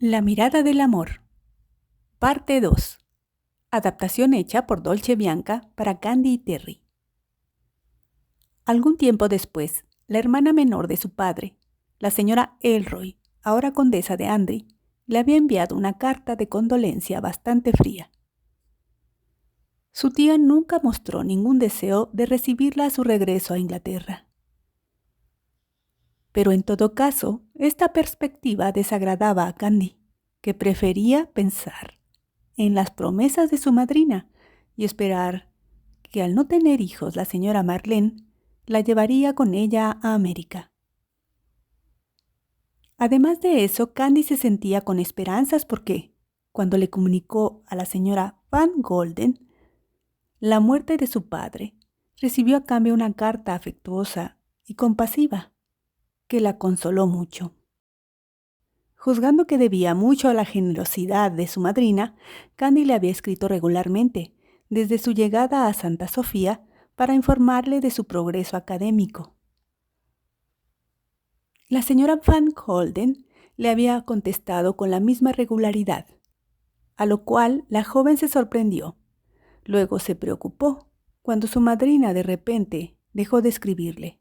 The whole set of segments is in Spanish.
La mirada del amor. Parte 2. Adaptación hecha por Dolce Bianca para Candy y Terry. Algún tiempo después, la hermana menor de su padre, la señora Elroy, ahora condesa de Andry, le había enviado una carta de condolencia bastante fría. Su tía nunca mostró ningún deseo de recibirla a su regreso a Inglaterra. Pero en todo caso, esta perspectiva desagradaba a Candy, que prefería pensar en las promesas de su madrina y esperar que al no tener hijos la señora Marlene la llevaría con ella a América. Además de eso, Candy se sentía con esperanzas porque, cuando le comunicó a la señora Van Golden la muerte de su padre, recibió a cambio una carta afectuosa y compasiva que la consoló mucho. Juzgando que debía mucho a la generosidad de su madrina, Candy le había escrito regularmente, desde su llegada a Santa Sofía, para informarle de su progreso académico. La señora Van Golden le había contestado con la misma regularidad, a lo cual la joven se sorprendió. Luego se preocupó, cuando su madrina de repente dejó de escribirle.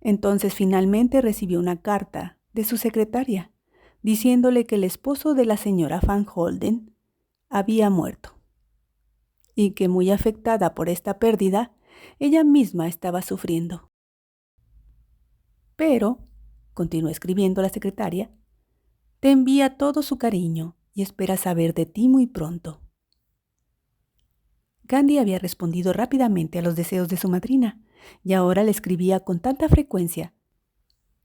Entonces finalmente recibió una carta de su secretaria, diciéndole que el esposo de la señora Van Golden había muerto y que, muy afectada por esta pérdida, ella misma estaba sufriendo. Pero, continuó escribiendo la secretaria, te envía todo su cariño y espera saber de ti muy pronto. Candy había respondido rápidamente a los deseos de su madrina y ahora le escribía con tanta frecuencia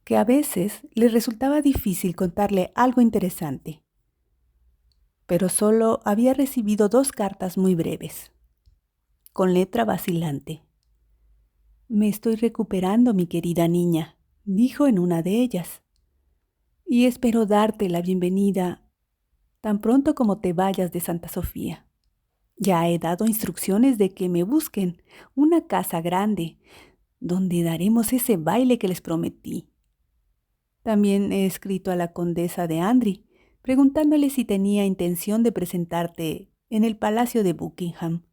que a veces le resultaba difícil contarle algo interesante. Pero solo había recibido 2 cartas muy breves, con letra vacilante. Me estoy recuperando, mi querida niña, dijo en una de ellas, y espero darte la bienvenida tan pronto como te vayas de Santa Sofía. Ya he dado instrucciones de que me busquen una casa grande, donde daremos ese baile que les prometí. También he escrito a la condesa de Andry, preguntándole si tenía intención de presentarte en el Palacio de Buckingham.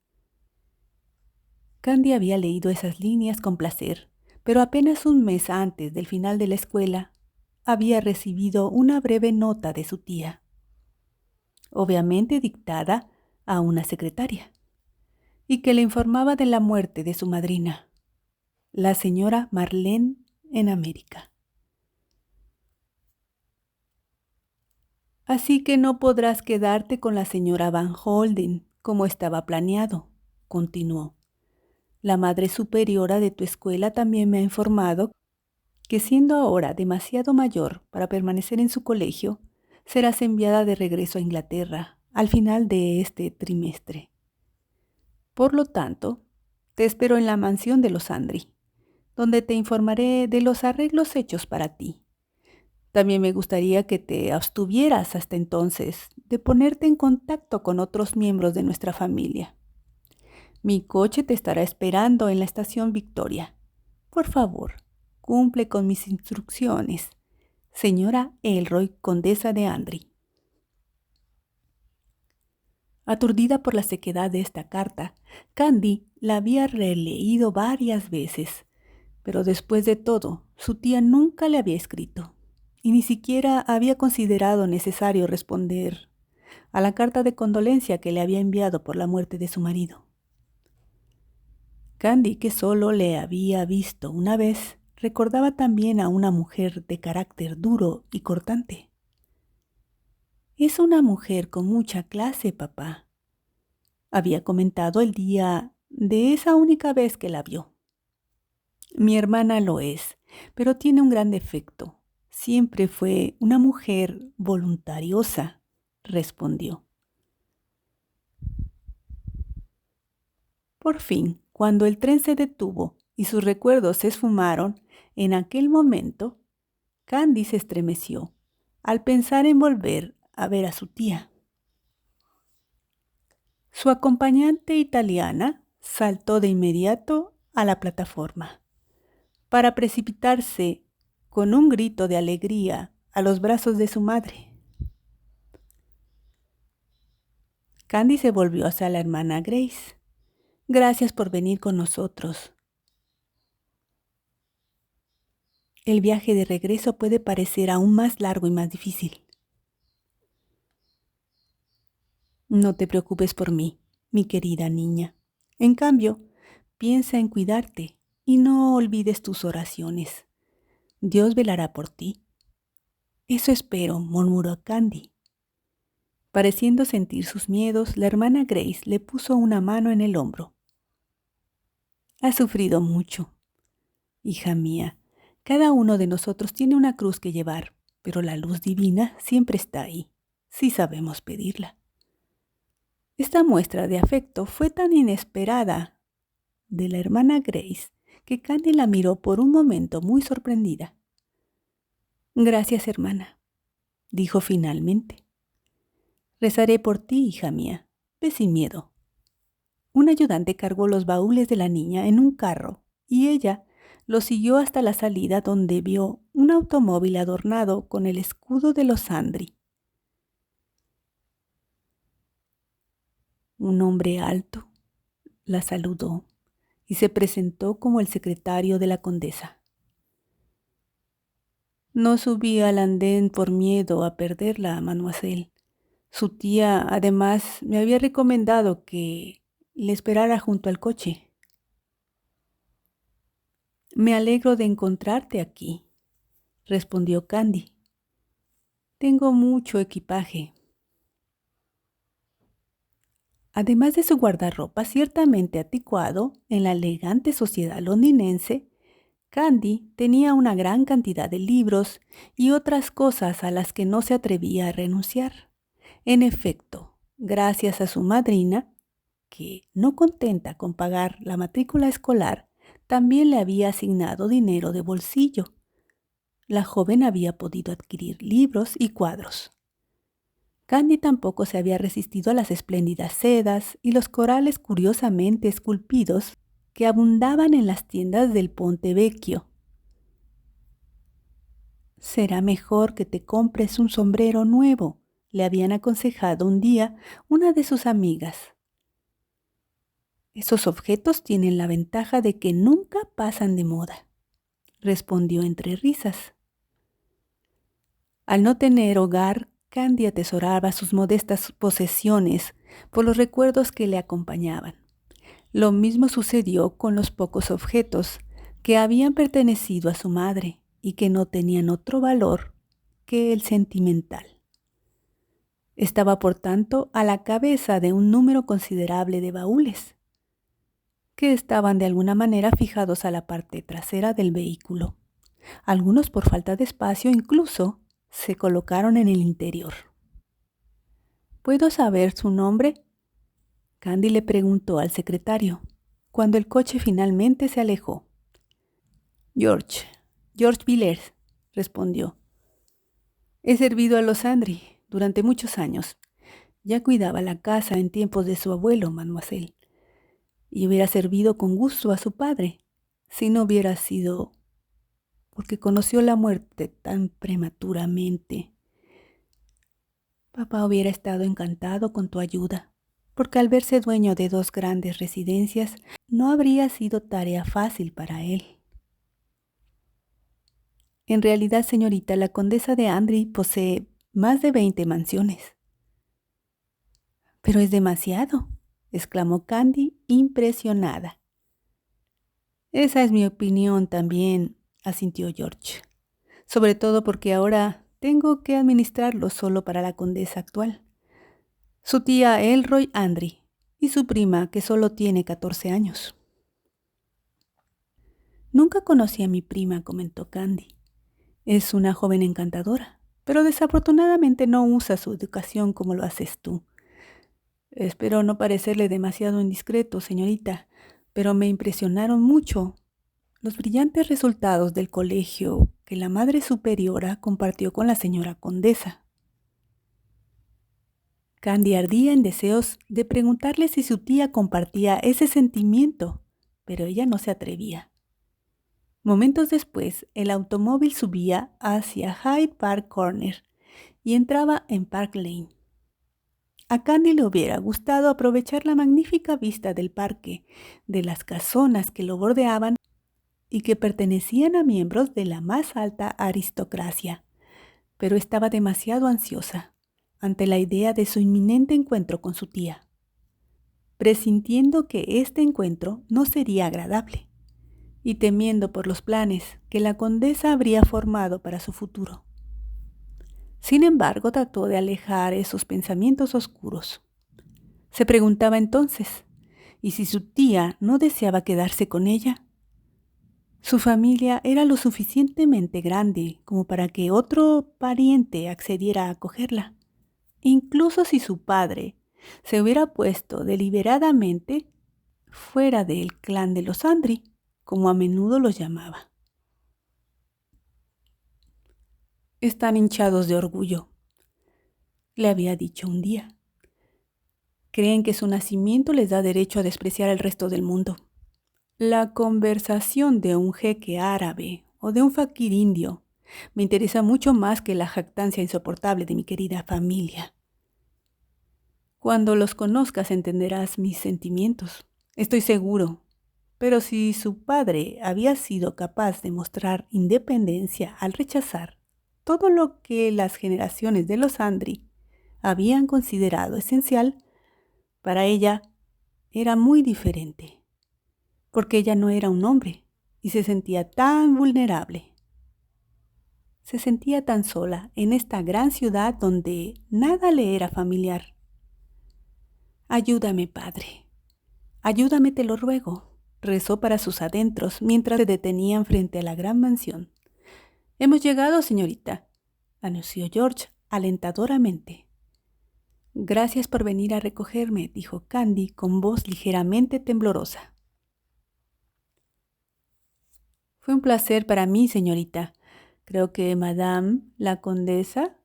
Candy había leído esas líneas con placer, pero apenas un mes antes del final de la escuela, había recibido una breve nota de su tía, obviamente dictada a una secretaria, y que le informaba de la muerte de su madrina, la señora Marlene, en América. Así que no podrás quedarte con la señora Van Golden, como estaba planeado, continuó. La madre superiora de tu escuela también me ha informado que, siendo ahora demasiado mayor para permanecer en su colegio, serás enviada de regreso a Inglaterra al final de este trimestre. Por lo tanto, te espero en la mansión de los Andry, donde te informaré de los arreglos hechos para ti. También me gustaría que te abstuvieras hasta entonces de ponerte en contacto con otros miembros de nuestra familia. Mi coche te estará esperando en la estación Victoria. Por favor, cumple con mis instrucciones. Señora Elroy, condesa de Andry. Aturdida por la sequedad de esta carta, Candy la había releído varias veces, pero después de todo, su tía nunca le había escrito, y ni siquiera había considerado necesario responder a la carta de condolencia que le había enviado por la muerte de su marido. Candy, que solo le había visto una vez, recordaba también a una mujer de carácter duro y cortante. Es una mujer con mucha clase, papá, había comentado el día de esa única vez que la vio. Mi hermana lo es, pero tiene un gran defecto. Siempre fue una mujer voluntariosa, respondió. Por fin, cuando el tren se detuvo y sus recuerdos se esfumaron, en aquel momento, Candy se estremeció al pensar en volver a ver a su tía. Su acompañante italiana saltó de inmediato a la plataforma, para precipitarse con un grito de alegría a los brazos de su madre. Candy se volvió hacia la hermana Grace. Gracias por venir con nosotros. El viaje de regreso puede parecer aún más largo y más difícil. No te preocupes por mí, mi querida niña. En cambio, piensa en cuidarte y no olvides tus oraciones. Dios velará por ti. Eso espero, murmuró Candy. Pareciendo sentir sus miedos, la hermana Grace le puso una mano en el hombro. Has sufrido mucho, hija mía. Cada uno de nosotros tiene una cruz que llevar, pero la luz divina siempre está ahí, si sabemos pedirla. Esta muestra de afecto fue tan inesperada de la hermana Grace que Candy la miró por un momento muy sorprendida. Gracias, hermana, dijo finalmente. Rezaré por ti, hija mía. Ve sin miedo. Un ayudante cargó los baúles de la niña en un carro y ella lo siguió hasta la salida donde vio un automóvil adornado con el escudo de los Andry. Un hombre alto la saludó y se presentó como el secretario de la condesa. No subí al andén por miedo a perderla, mademoiselle. Su tía, además, me había recomendado que le esperara junto al coche. Me alegro de encontrarte aquí, respondió Candy. Tengo mucho equipaje. Además de su guardarropa ciertamente anticuado en la elegante sociedad londinense, Candy tenía una gran cantidad de libros y otras cosas a las que no se atrevía a renunciar. En efecto, gracias a su madrina, que, no contenta con pagar la matrícula escolar, también le había asignado dinero de bolsillo. La joven había podido adquirir libros y cuadros. Candy tampoco se había resistido a las espléndidas sedas y los corales curiosamente esculpidos que abundaban en las tiendas del Ponte Vecchio. Será mejor que te compres un sombrero nuevo, le habían aconsejado un día una de sus amigas. Esos objetos tienen la ventaja de que nunca pasan de moda, respondió entre risas. Al no tener hogar, Candy atesoraba sus modestas posesiones por los recuerdos que le acompañaban. Lo mismo sucedió con los pocos objetos que habían pertenecido a su madre y que no tenían otro valor que el sentimental. Estaba, por tanto, a la cabeza de un número considerable de baúles, que estaban de alguna manera fijados a la parte trasera del vehículo. Algunos, por falta de espacio, incluso se colocaron en el interior. ¿Puedo saber su nombre?, Candy le preguntó al secretario, cuando el coche finalmente se alejó. George Villers, respondió. He servido a los Andry durante muchos años. Ya cuidaba la casa en tiempos de su abuelo, mademoiselle, y hubiera servido con gusto a su padre, si no hubiera sido porque conoció la muerte tan prematuramente. Papá hubiera estado encantado con tu ayuda, porque al verse dueño de 2 grandes residencias, no habría sido tarea fácil para él. En realidad, señorita, la condesa de Andry posee más de 20 mansiones. Pero es demasiado, exclamó Candy, impresionada. Esa es mi opinión también, asintió George. Sobre todo porque ahora tengo que administrarlo solo para la condesa actual, su tía Elroy Andry y su prima, que solo tiene 14 años. Nunca conocí a mi prima, comentó Candy. Es una joven encantadora, pero desafortunadamente no usa su educación como lo haces tú. Espero no parecerle demasiado indiscreto, señorita, pero me impresionaron mucho los brillantes resultados del colegio que la Madre Superiora compartió con la señora condesa. Candy ardía en deseos de preguntarle si su tía compartía ese sentimiento, pero ella no se atrevía. Momentos después, el automóvil subía hacia Hyde Park Corner y entraba en Park Lane. A Candy le hubiera gustado aprovechar la magnífica vista del parque, de las casonas que lo bordeaban y que pertenecían a miembros de la más alta aristocracia, pero estaba demasiado ansiosa ante la idea de su inminente encuentro con su tía, presintiendo que este encuentro no sería agradable y temiendo por los planes que la condesa habría formado para su futuro. Sin embargo, trató de alejar esos pensamientos oscuros. Se preguntaba entonces, ¿y si su tía no deseaba quedarse con ella? Su familia era lo suficientemente grande como para que otro pariente accediera a acogerla. Incluso si su padre se hubiera puesto deliberadamente fuera del clan de los Andry, como a menudo los llamaba. Están hinchados de orgullo, le había dicho un día. Creen que su nacimiento les da derecho a despreciar al resto del mundo. La conversación de un jeque árabe o de un fakir indio me interesa mucho más que la jactancia insoportable de mi querida familia. Cuando los conozcas entenderás mis sentimientos, estoy seguro. Pero si su padre había sido capaz de mostrar independencia al rechazar todo lo que las generaciones de los Andry habían considerado esencial, para ella era muy diferente, porque ella no era un hombre y se sentía tan vulnerable. Se sentía tan sola en esta gran ciudad donde nada le era familiar. Ayúdame, padre. Ayúdame, te lo ruego, rezó para sus adentros mientras se detenían frente a la gran mansión. Hemos llegado, señorita, anunció George alentadoramente. Gracias por venir a recogerme, dijo Candy con voz ligeramente temblorosa. Fue un placer para mí, señorita. Creo que Madame, la condesa,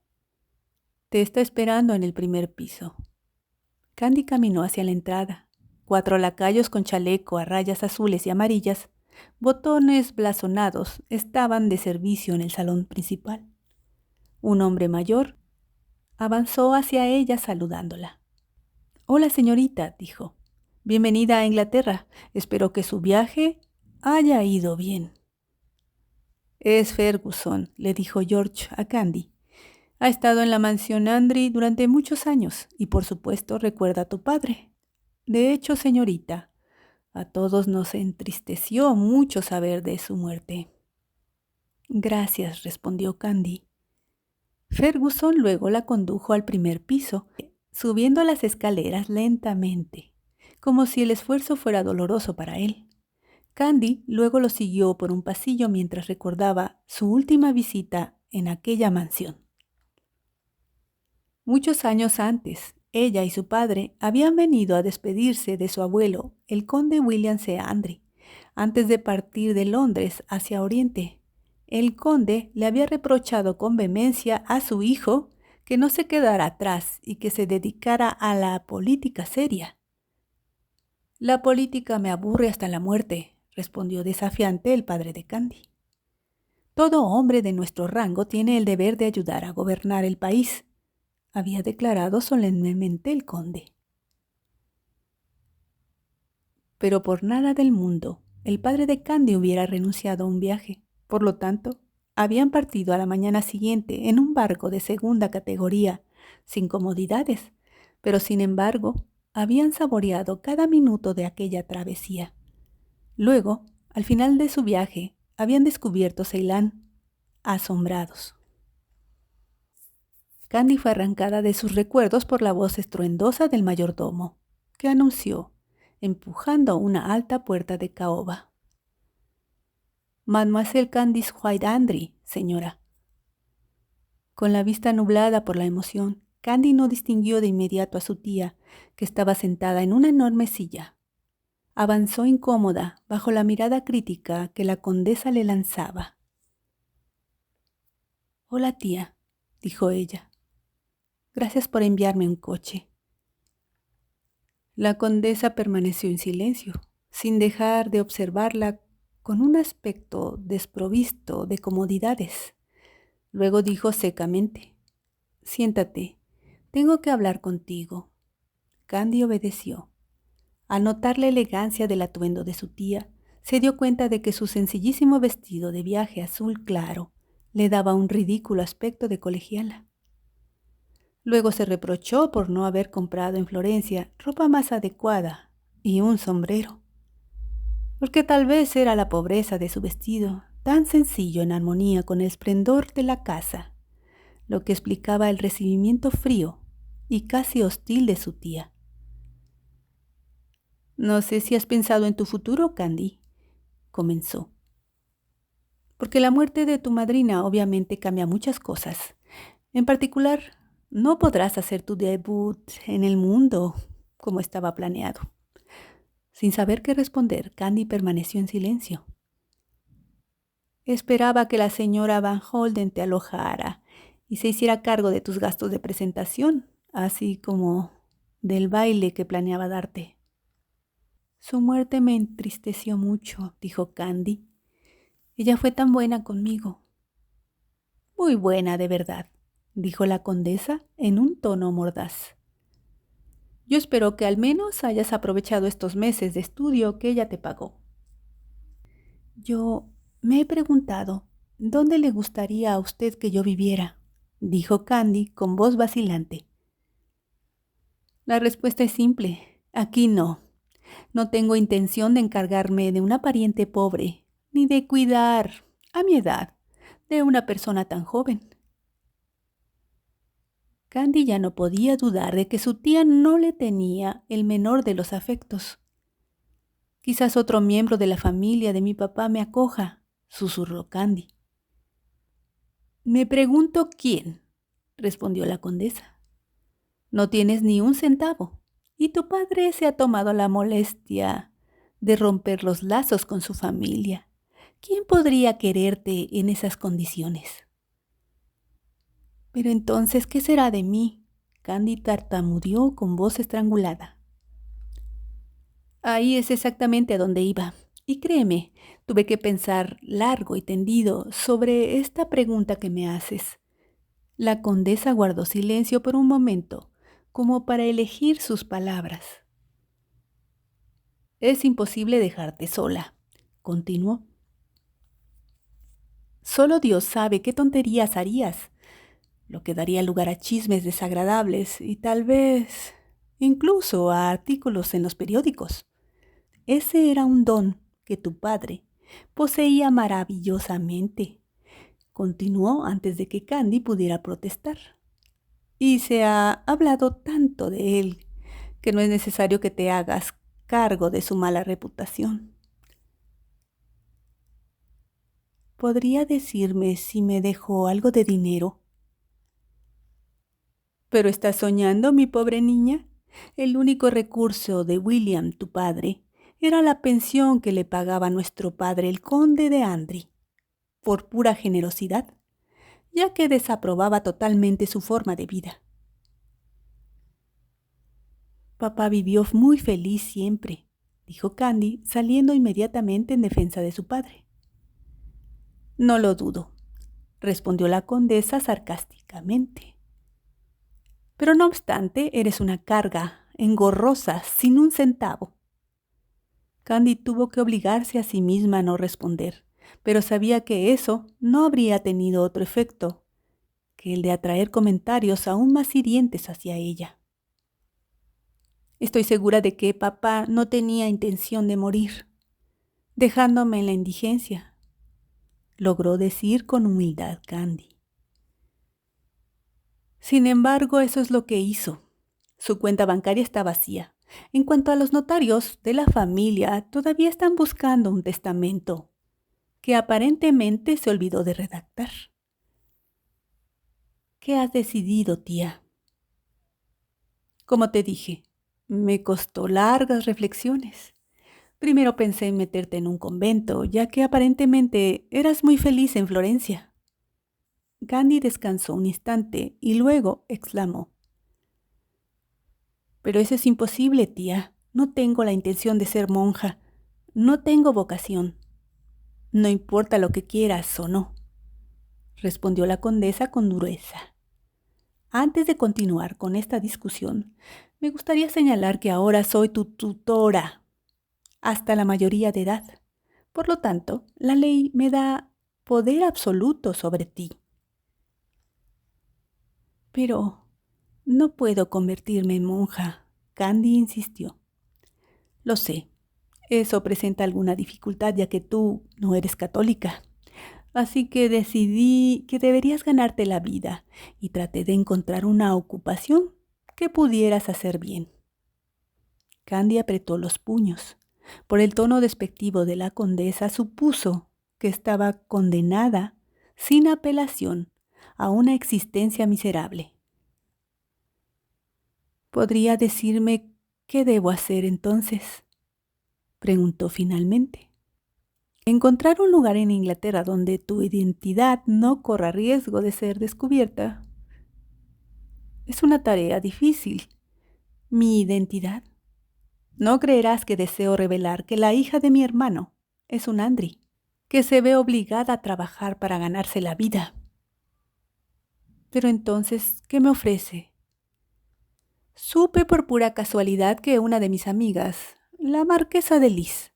te está esperando en el primer piso. Candy caminó hacia la entrada. 4 lacayos con chaleco a rayas azules y amarillas, botones blasonados, estaban de servicio en el salón principal. Un hombre mayor avanzó hacia ella saludándola. Hola, señorita, dijo. Bienvenida a Inglaterra. Espero que su viaje haya ido bien. Es Ferguson, le dijo George a Candy. Ha estado en la mansión Andry durante muchos años y por supuesto recuerda a tu padre. De hecho, señorita, a todos nos entristeció mucho saber de su muerte. Gracias, respondió Candy. Ferguson luego la condujo al primer piso, subiendo las escaleras lentamente, como si el esfuerzo fuera doloroso para él. Candy luego lo siguió por un pasillo mientras recordaba su última visita en aquella mansión. Muchos años antes, ella y su padre habían venido a despedirse de su abuelo, el conde William C. Andry, antes de partir de Londres hacia Oriente. El conde le había reprochado con vehemencia a su hijo que no se quedara atrás y que se dedicara a la política seria. La política me aburre hasta la muerte, respondió desafiante el padre de Candy. Todo hombre de nuestro rango tiene el deber de ayudar a gobernar el país, había declarado solemnemente el conde. Pero por nada del mundo, el padre de Candy hubiera renunciado a un viaje. Por lo tanto, habían partido a la mañana siguiente en un barco de segunda categoría, sin comodidades, pero sin embargo, habían saboreado cada minuto de aquella travesía. Luego, al final de su viaje, habían descubierto Ceilán, asombrados. Candy fue arrancada de sus recuerdos por la voz estruendosa del mayordomo, que anunció, empujando una alta puerta de caoba. Mademoiselle Candice White Andry, señora. Con la vista nublada por la emoción, Candy no distinguió de inmediato a su tía, que estaba sentada en una enorme silla. Avanzó incómoda bajo la mirada crítica que la condesa le lanzaba. Hola, tía, dijo ella. Gracias por enviarme un coche. La condesa permaneció en silencio, sin dejar de observarla con un aspecto desprovisto de comodidades. Luego dijo secamente, siéntate, tengo que hablar contigo. Candy obedeció. Al notar la elegancia del atuendo de su tía, se dio cuenta de que su sencillísimo vestido de viaje azul claro le daba un ridículo aspecto de colegiala. Luego se reprochó por no haber comprado en Florencia ropa más adecuada y un sombrero, porque tal vez era la pobreza de su vestido, tan sencillo en armonía con el esplendor de la casa, lo que explicaba el recibimiento frío y casi hostil de su tía. «No sé si has pensado en tu futuro, Candy», comenzó, «porque la muerte de tu madrina obviamente cambia muchas cosas. En particular, no podrás hacer tu debut en el mundo como estaba planeado». Sin saber qué responder, Candy permaneció en silencio. «Esperaba que la señora Van Holden te alojara y se hiciera cargo de tus gastos de presentación, así como del baile que planeaba darte». «Su muerte me entristeció mucho», dijo Candy. «Ella fue tan buena conmigo». «Muy buena, de verdad», dijo la condesa en un tono mordaz. «Yo espero que al menos hayas aprovechado estos meses de estudio que ella te pagó». «Yo me he preguntado, ¿dónde le gustaría a usted que yo viviera?», dijo Candy con voz vacilante. «La respuesta es simple. Aquí no. No tengo intención de encargarme de una pariente pobre, ni de cuidar, a mi edad, de una persona tan joven». Candy ya no podía dudar de que su tía no le tenía el menor de los afectos. «Quizás otro miembro de la familia de mi papá me acoja», susurró Candy. «Me pregunto quién», respondió la condesa. «No tienes ni un centavo, y tu padre se ha tomado la molestia de romper los lazos con su familia. ¿Quién podría quererte en esas condiciones?». «Pero entonces, ¿qué será de mí?», Candy tartamudeó con voz estrangulada. «Ahí es exactamente a donde iba. Y créeme, tuve que pensar largo y tendido sobre esta pregunta que me haces». La condesa guardó silencio por un momento, como para elegir sus palabras. «Es imposible dejarte sola», continuó. «Solo Dios sabe qué tonterías harías, lo que daría lugar a chismes desagradables y tal vez incluso a artículos en los periódicos. Ese era un don que tu padre poseía maravillosamente», continuó antes de que Candy pudiera protestar. «Y se ha hablado tanto de él que no es necesario que te hagas cargo de su mala reputación». «¿Podría decirme si me dejó algo de dinero?». «¿Pero estás soñando, mi pobre niña? El único recurso de William, tu padre, era la pensión que le pagaba nuestro padre, el conde de Andry, por pura generosidad, ya que desaprobaba totalmente su forma de vida. Papá vivió muy feliz siempre», dijo Candy, saliendo inmediatamente en defensa de su padre. «No lo dudo», respondió la condesa sarcásticamente. «Pero no obstante, eres una carga engorrosa, sin un centavo». Candy tuvo que obligarse a sí misma a no responder, pero sabía que eso no habría tenido otro efecto que el de atraer comentarios aún más hirientes hacia ella. «Estoy segura de que papá no tenía intención de morir, dejándome en la indigencia», logró decir con humildad Candy. «Sin embargo, eso es lo que hizo. Su cuenta bancaria está vacía. En cuanto a los notarios de la familia, todavía están buscando un testamento que aparentemente se olvidó de redactar». «¿Qué has decidido, tía?». «Como te dije, me costó largas reflexiones. Primero pensé en meterte en un convento, ya que aparentemente eras muy feliz en Florencia». Candy descansó un instante y luego exclamó: «Pero eso es imposible, tía. No tengo la intención de ser monja. No tengo vocación». «No importa lo que quieras o no», respondió la condesa con dureza. Antes de continuar con esta discusión, Me gustaría señalar que ahora soy tu tutora hasta la mayoría de edad. Por lo tanto, la ley me da poder absoluto sobre ti. Pero no puedo convertirme en monja, Candy insistió. Lo sé, eso presenta alguna dificultad ya que tú no eres católica. Así que decidí que deberías ganarte la vida y traté de encontrar una ocupación que pudieras hacer bien. Candy apretó los puños. Por el tono despectivo de la condesa supuso que estaba condenada, sin apelación, a una existencia miserable. ¿Podría decirme qué debo hacer entonces?, preguntó finalmente. Encontrar un lugar en Inglaterra donde tu identidad no corra riesgo de ser descubierta es una tarea difícil. ¿Mi identidad? No creerás que deseo revelar que la hija de mi hermano es un Andri, que se ve obligada a trabajar para ganarse la vida. Pero entonces, ¿qué me ofrece? Supe por pura casualidad que una de mis amigas, la marquesa de Lis,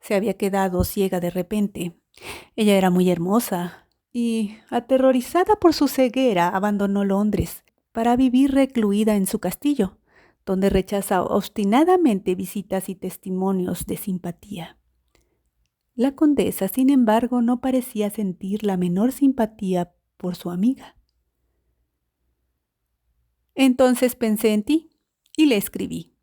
se había quedado ciega de repente. Ella era muy hermosa y, aterrorizada por su ceguera, abandonó Londres para vivir recluida en su castillo, donde rechaza obstinadamente visitas y testimonios de simpatía. La condesa, sin embargo, no parecía sentir la menor simpatía por su amiga. Entonces pensé en ti y le escribí,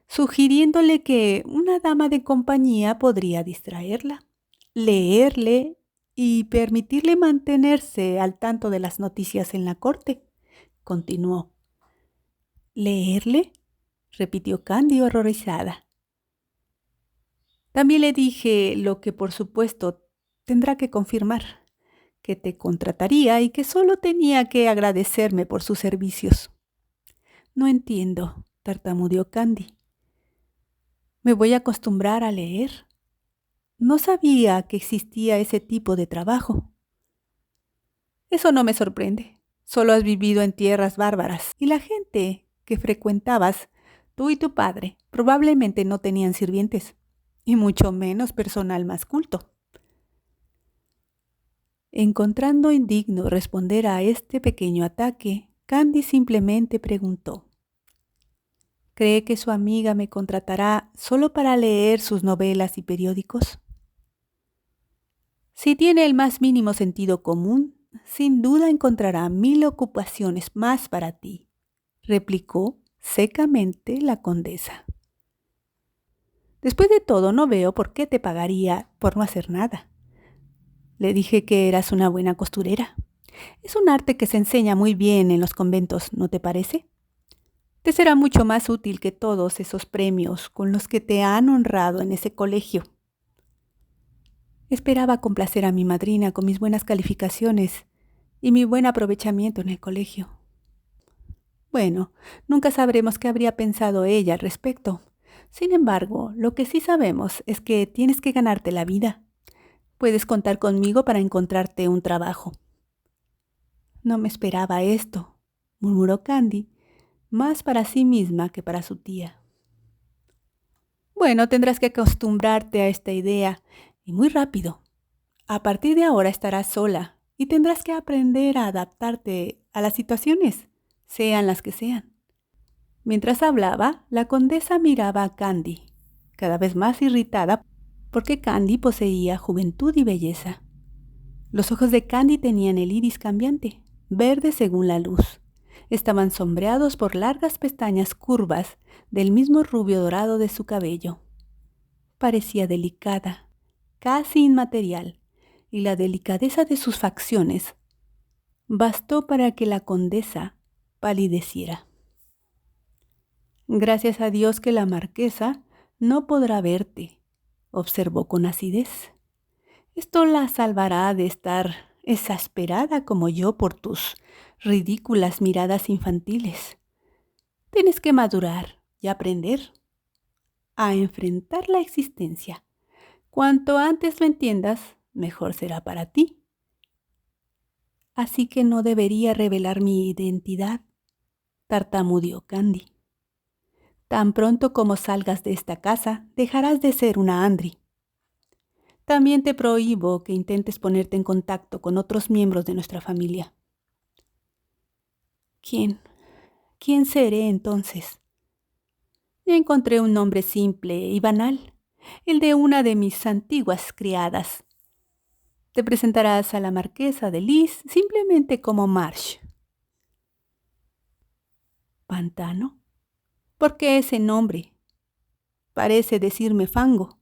sugiriéndole que una dama de compañía podría distraerla, leerle y permitirle mantenerse al tanto de las noticias en la corte. Continuó. ¿Leerle?, repitió Candy horrorizada. También le dije lo que por supuesto tendrá que confirmar, que te contrataría y que solo tenía que agradecerme por sus servicios. No entiendo, tartamudeó Candy. ¿Me voy a acostumbrar a leer? No sabía que existía ese tipo de trabajo. Eso no me sorprende. Solo has vivido en tierras bárbaras y la gente que frecuentabas, tú y tu padre, probablemente no tenían sirvientes, y mucho menos personal más culto. Encontrando indigno responder a este pequeño ataque, Candy simplemente preguntó: ¿cree que su amiga me contratará solo para leer sus novelas y periódicos? Si tiene el más mínimo sentido común, sin duda encontrará 1000 ocupaciones más para ti, replicó secamente la condesa. Después de todo, no veo por qué te pagaría por no hacer nada. Le dije que eras una buena costurera. Es un arte que se enseña muy bien en los conventos, ¿no te parece? Te será mucho más útil que todos esos premios con los que te han honrado en ese colegio. Esperaba complacer a mi madrina con mis buenas calificaciones y mi buen aprovechamiento en el colegio. Bueno, nunca sabremos qué habría pensado ella al respecto. Sin embargo, lo que sí sabemos es que tienes que ganarte la vida. Puedes contar conmigo para encontrarte un trabajo. No me esperaba esto, murmuró Candy, más para sí misma que para su tía. Bueno, tendrás que acostumbrarte a esta idea, y muy rápido. A partir de ahora estarás sola y tendrás que aprender a adaptarte a las situaciones, sean las que sean. Mientras hablaba, la condesa miraba a Candy, cada vez más irritada porque Candy poseía juventud y belleza. Los ojos de Candy tenían el iris cambiante, verde según la luz. Estaban sombreados por largas pestañas curvas del mismo rubio dorado de su cabello. Parecía delicada, casi inmaterial, y la delicadeza de sus facciones bastó para que la condesa palideciera. Gracias a Dios que la marquesa no podrá verte, observó con acidez. Esto la salvará de estar exasperada como yo por tus ridículas miradas infantiles. Tienes que madurar y aprender a enfrentar la existencia. Cuanto antes lo entiendas, mejor será para ti. Así que no debería revelar mi identidad, tartamudeó Candy. Tan pronto como salgas de esta casa, dejarás de ser una Andri. También te prohíbo que intentes ponerte en contacto con otros miembros de nuestra familia. ¿Quién seré entonces? Ya encontré un nombre simple y banal, el de una de mis antiguas criadas. Te presentarás a la marquesa de Lis simplemente como Marsh. ¿Pantano? ¿Por qué ese nombre? Parece decirme fango.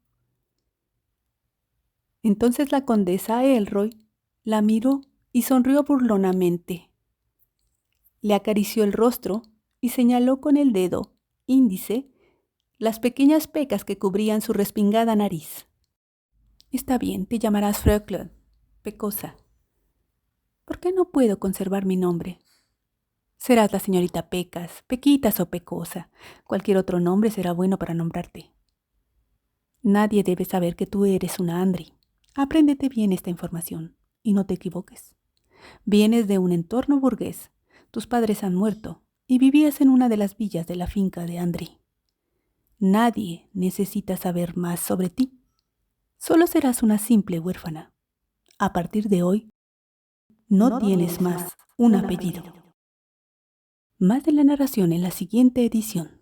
Entonces la condesa Elroy la miró y sonrió burlonamente. Le acarició el rostro y señaló con el dedo índice las pequeñas pecas que cubrían su respingada nariz. Está bien, te llamarás Frökle, Pecosa. ¿Por qué no puedo conservar mi nombre? Serás la señorita Pecas, Pequitas o Pecosa. Cualquier otro nombre será bueno para nombrarte. Nadie debe saber que tú eres una Andri. Apréndete bien esta información y no te equivoques. Vienes de un entorno burgués. Tus padres han muerto y vivías en una de las villas de la finca de Andri. Nadie necesita saber más sobre ti. Solo serás una simple huérfana. A partir de hoy, no tienes más un apellido. Más de la narración en la siguiente edición.